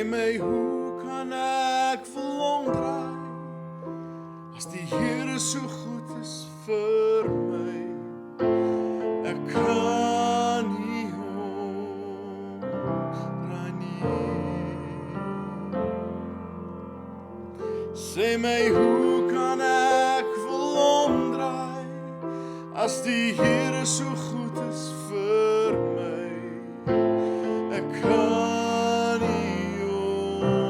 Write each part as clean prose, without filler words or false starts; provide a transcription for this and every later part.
my, hoe kan ek wil omdraai as die Here so goed is vir my? Ek kan nie omdraai nie. Sê my, hoe kan ek wil omdraai as die Here so goed is vir my? Ek kan nie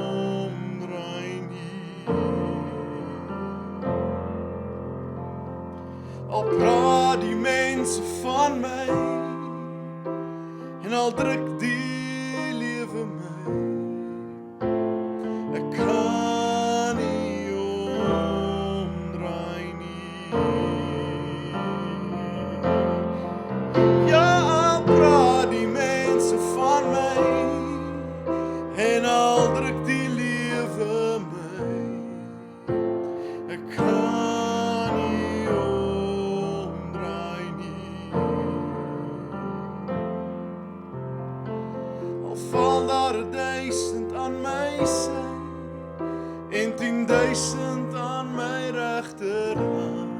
omdraai nie. Al praat die mense van my en al druk die lewe my, ek kan nie omdraai nie. Ja, al praat die mense van my en al druk die lewe my, ek kan nie omdraai nie. Al val daar 1000 aan my sy en 10.000 aan my regterhand,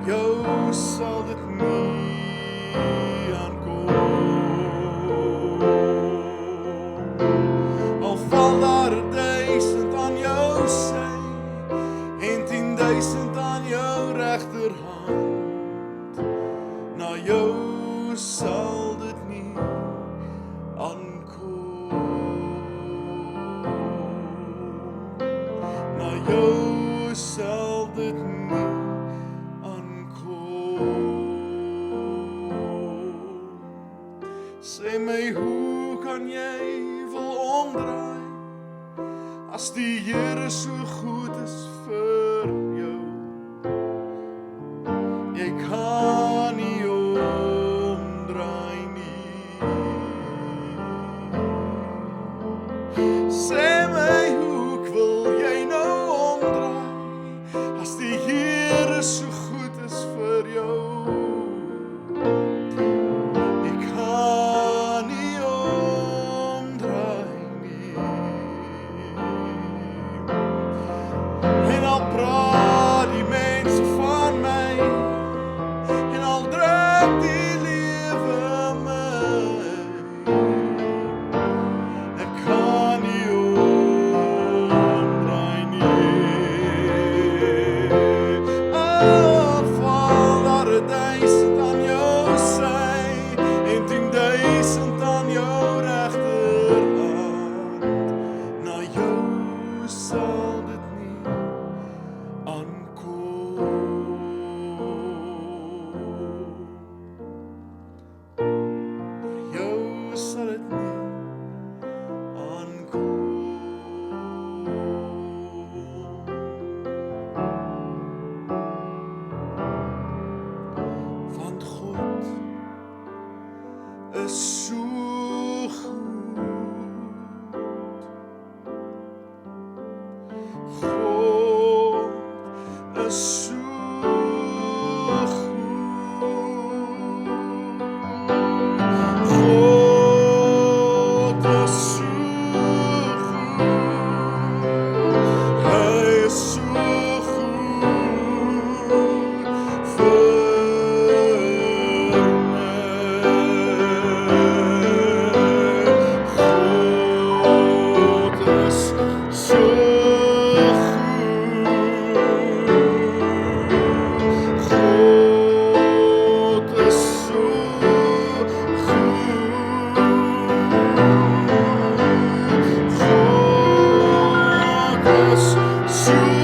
jou sal dit nie aankom. Al val daar 1000 aan jou sy en 10.000 aan jou regterhand, na jou sal dit nie aankom. Na jou sal dit nie aankom. Sê my, hoe kan jy wil omdraai as die Here so goed is vir jou? Jy kan nie omdraai nie. Sê my, hoe wil jy nou omdraai as die Here so goed is vir jou? Jy kan nie omdraai nie. En al praat die mense van my en al druk die lewe my, ek kan nie omdraai nie. Al val daar 1000 aan jou sy en 10.000 aan jou regterhand, na jou sal dit nie aankom. Na jou sal dit nie aankom. Want God is so goed. God is so goed. God is so goed. Hy is so goed vir my. God is so God is so goed. God is so